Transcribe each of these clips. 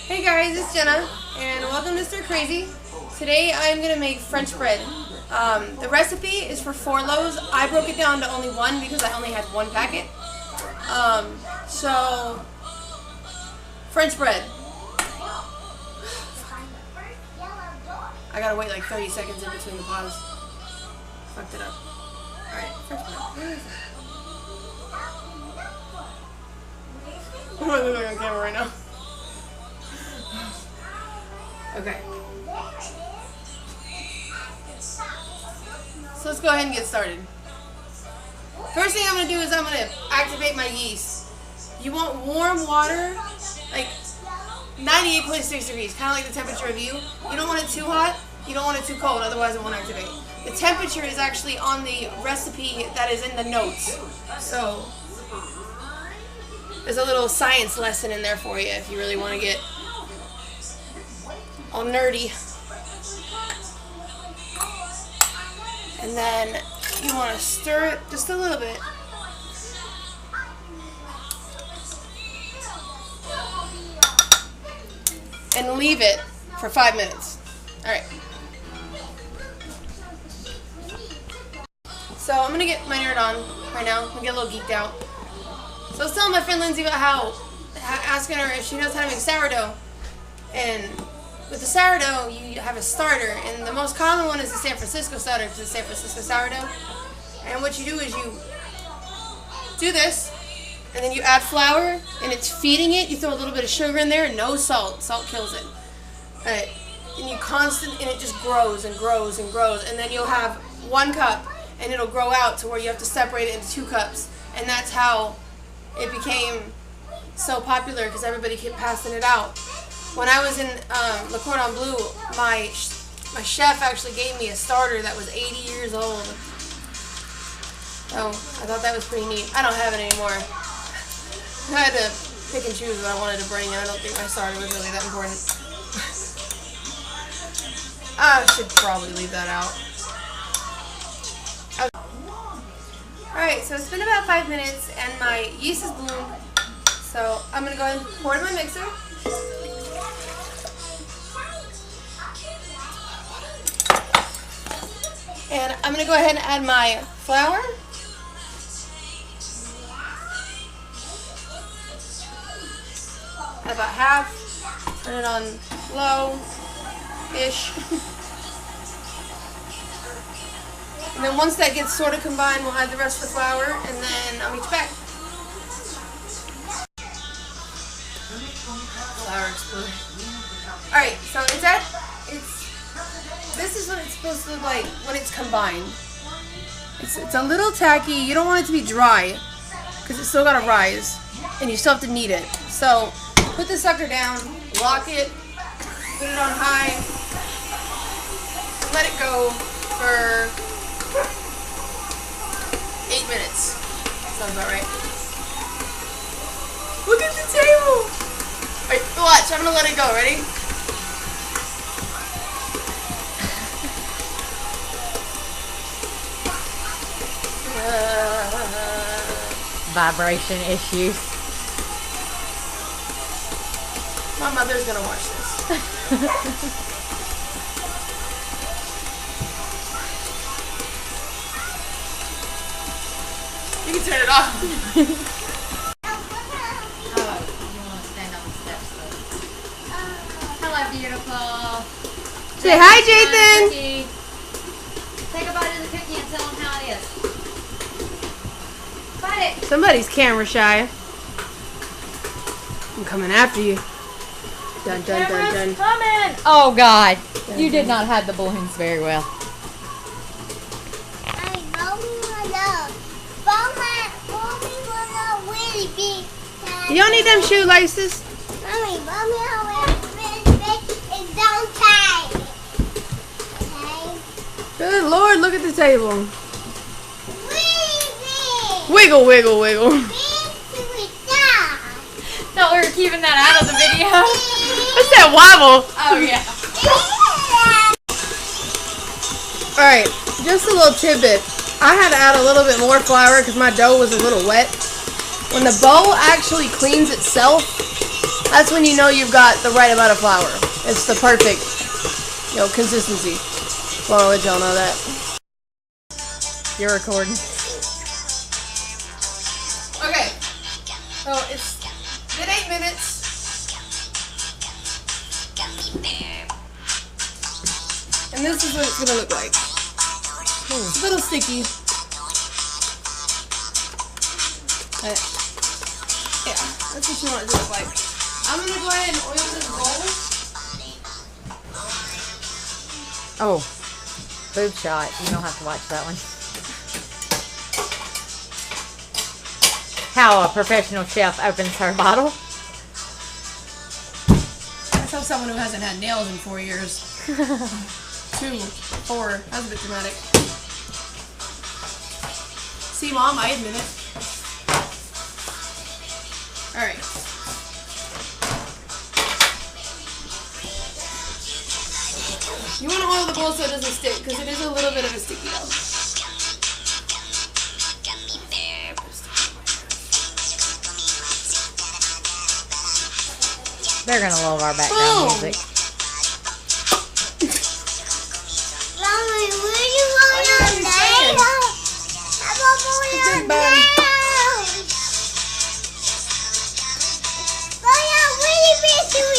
Hey guys, it's Jenna, and welcome to Stir Crazy. Today I am going to make French bread. The recipe is for 4 loaves. I broke it down to only 1 because I only had 1 packet. So, French bread. I gotta wait like 30 seconds in between the pause. Fucked it up. Alright, French bread. I'm looking on camera right now. Okay. So let's go ahead and get started. First thing I'm going to do is I'm going to activate my yeast. You want warm water, like 98.6 degrees, kind of like the temperature of you. You don't want it too hot, you don't want it too cold, otherwise it won't activate. The temperature is actually on the recipe that is in the notes. So there's a little science lesson in there for you if you really want to get all nerdy. And then you want to stir it just a little bit. And leave it for 5 minutes. Alright. So I'm going to get my nerd on right now. I'm going to get a little geeked out. So I was telling my friend Lindsay about asking her if she knows how to make sourdough. And with the sourdough, you have a starter, and the most common one is the San Francisco starter, because it's San Francisco sourdough. And what you do is you do this, and then you add flour, and it's feeding it. You throw a little bit of sugar in there, and no salt. Salt kills it. Alright, and and it just grows and grows and grows, and then you'll have 1 cup, and it'll grow out to where you have to separate it into 2 cups, and that's how it became so popular, because everybody kept passing it out. When I was in Le Cordon Bleu, my chef actually gave me a starter that was 80 years old. So I thought that was pretty neat. I don't have it anymore. I had to pick and choose what I wanted to bring, and I don't think my starter was really that important. I should probably leave that out. Alright, so it's been about 5 minutes, and my yeast is bloomed. So I'm going to go ahead and pour it in my mixer. And I'm going to go ahead and add my flour. Add about half. Turn it on low-ish. And then once that gets sort of combined, we'll add the rest of the flour, and then I'll meet you back. Flour exploded. Alright, so this is what it's supposed to look like when it's combined. It's a little tacky. You don't want it to be dry because it's still got to rise, and you still have to knead it. So put the sucker down, lock it, put it on high, let it go for 8 minutes. Sounds about right. Look at the table! Alright, watch. I'm going to let it go. Ready? Vibration issues. My mother's gonna watch this. You can turn it off. Oh, you want to stand on the steps though. Hello, beautiful. Say hi, Jathan. Take a bite of the cookie and tell them how it is. Bite it. Somebody's camera shy. I'm coming after you. Dun dun dun dun. Coming. Oh God, you did not hide the balloons very well. You don't need them shoelaces. Mommy, it's downtime. Okay? Good Lord, look at the table. Wiggle, wiggle, wiggle. Thought we were keeping that out of the video. What's that wobble? Oh yeah. Alright, just a little tidbit. I had to add a little bit more flour because my dough was a little wet. When the bowl actually cleans itself, That's when you know you've got the right amount of flour. It's the perfect, consistency. Well, I'll let y'all know that. You're recording. Okay. So it's been 8 minutes. And this is what it's gonna look like. It's a little sticky. But, yeah, that's what you want it to look like. I'm gonna go ahead and oil this bowl. Oh, boob shot. You don't have to watch that one. How a professional chef opens her bottle. That's how someone who hasn't had nails in 4 years. 2, 4. That's a bit dramatic. See, Mom, I admit it. Alright. You want to oil the bowl so it doesn't stick, because it is a little bit of a sticky dough. They're gonna love our background music. Mommy, where you going on now? I'm going on now.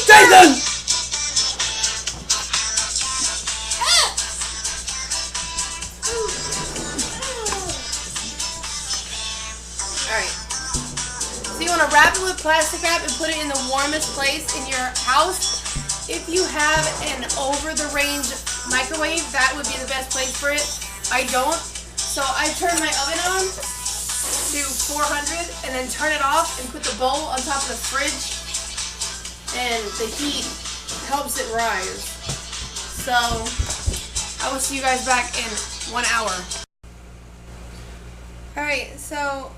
Jason! Alright. So you want to wrap it with plastic wrap and put it in the warmest place in your house. If you have an over-the-range microwave, that would be the best place for it. I don't. So I turn my oven on to 400 and then turn it off and put the bowl on top of the fridge. And the heat helps it rise. So I will see you guys back in 1 hour. Alright, so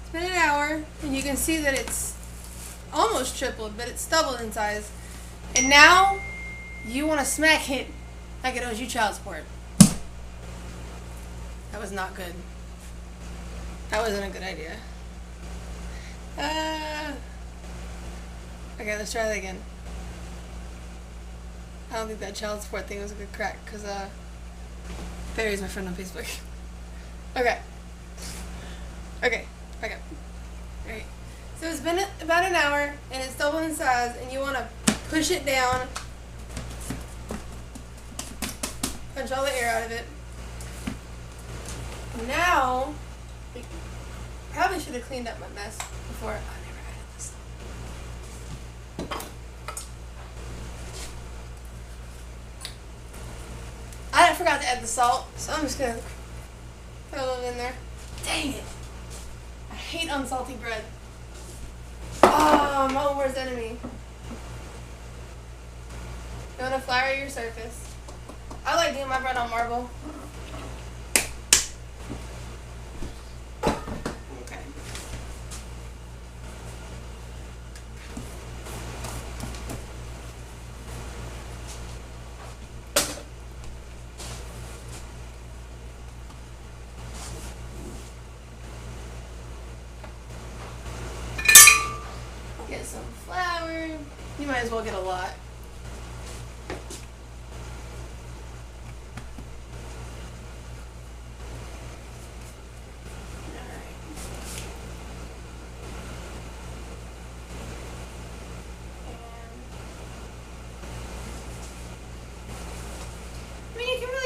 it's been an hour and you can see that it's almost tripled, but it's doubled in size. And now you want to smack it like it owes you child support. That was not good. That wasn't a good idea. Okay, let's try that again. I don't think that child support thing was a good crack, because Barry's my friend on Facebook. Okay. Okay, back up. Alright. So it's been about an hour, and it's doubled in size, and you want to push it down. Punch all the air out of it. Now, we probably should have cleaned up my mess before. I never added this. I forgot to add the salt, so I'm just gonna put a little in there. Dang it! I hate unsalty bread. Oh, my worst enemy. You want to flour your surface. I like doing my bread on marble. Okay. Get some flour. You might as well get a lot.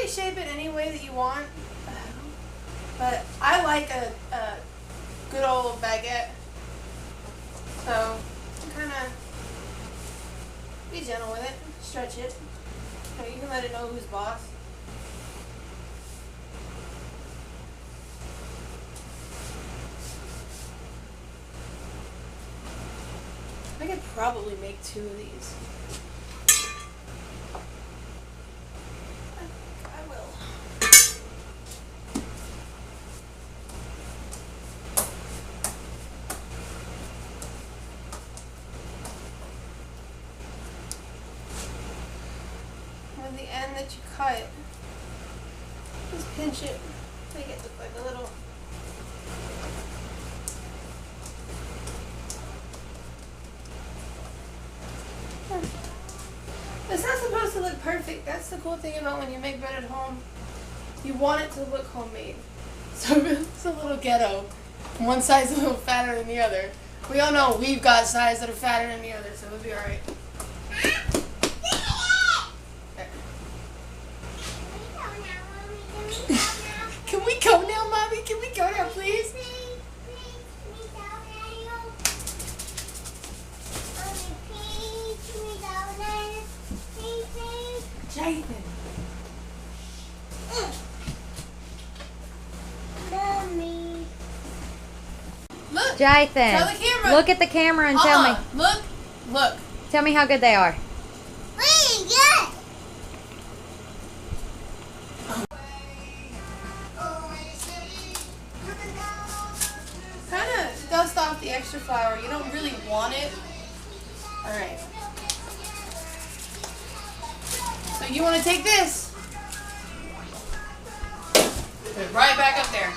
Shape it any way that you want, but I like a good old baguette, so kind of be gentle with it, stretch it. You can let it know who's boss. I could probably make 2 of these. The end that you cut, just pinch it, make it look like a little. to look perfect. That's the cool thing about when you make bread at home. You want it to look homemade. So it's a little ghetto. One side's a little fatter than the other. We all know we've got sides that are fatter than the other, so we'll be alright. Can we go now, Mommy? Can we go now, please? Jathan. Mommy. Look. Jathan, Tell the camera. look at the camera and tell me. Look. Tell me how good they are. Really good. Kind of dust off the extra flour. You don't really want it. Alright. So you want to take this. Put it right back up there.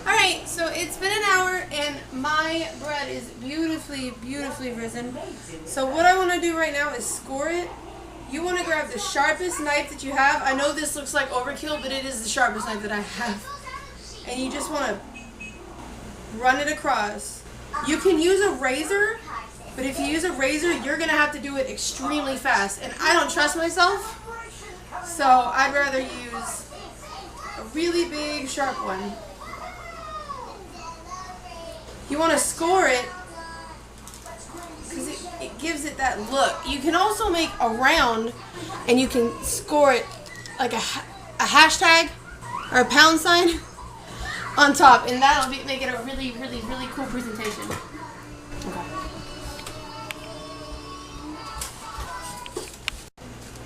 Alright, so it's been an hour and my bread is beautifully, beautifully risen. So what I want to do right now is score it. You want to grab the sharpest knife that you have. I know this looks like overkill, but it is the sharpest knife that I have. And you just want to run it across. You can use a razor, but if you use a razor, you're going to have to do it extremely fast. And I don't trust myself, so I'd rather use a really big, sharp one. You want to score it because it gives it that look. You can also make a round and you can score it like a hashtag or a pound sign on top, and that'll make it a really, really, really cool presentation. Okay.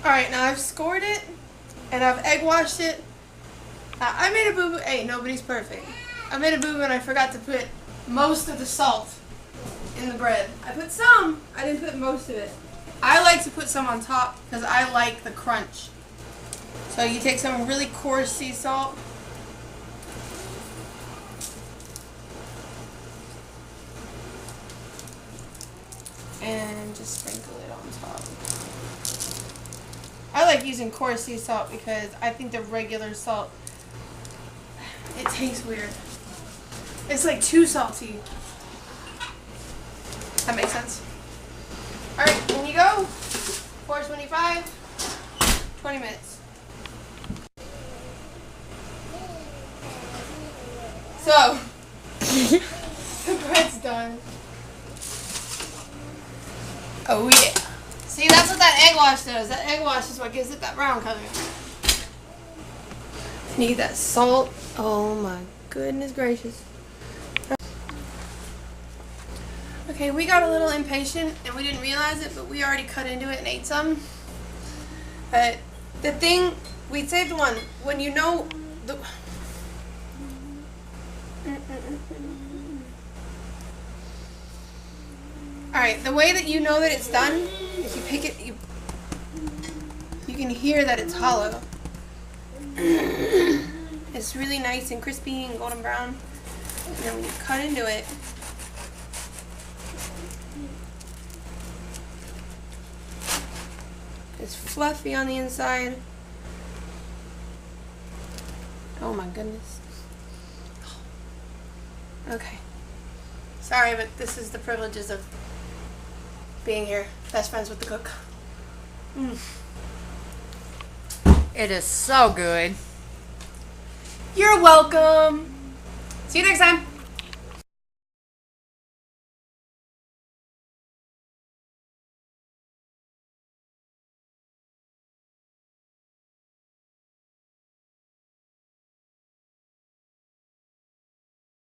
Alright, now I've scored it and I've egg washed it. I made a boo-boo. Hey, nobody's perfect. I made a boo-boo and I forgot to put most of the salt in the bread. I put some, I didn't put most of it. I like to put some on top because I like the crunch. So you take some really coarse sea salt. And just sprinkle it on top. I like using coarse sea salt because I think the regular salt, it tastes weird. It's like too salty. That makes sense. Alright, in you go. 425, 20 minutes. So, the bread's done. Oh yeah. See, that's what that egg wash does. That egg wash is what gives it that brown color. Need that salt. Oh my goodness gracious. Okay, we got a little impatient and we didn't realize it, but we already cut into it and ate some. But the thing, we saved one. When you know the... Alright, the way that you know that it's done, if you pick it, you can hear that it's hollow. It's really nice and crispy and golden brown. And then when you cut into it, it's fluffy on the inside. Oh my goodness. Okay. Sorry, but this is the privileges of being here. Best friends with the cook. It is so good. You're welcome. See you next time.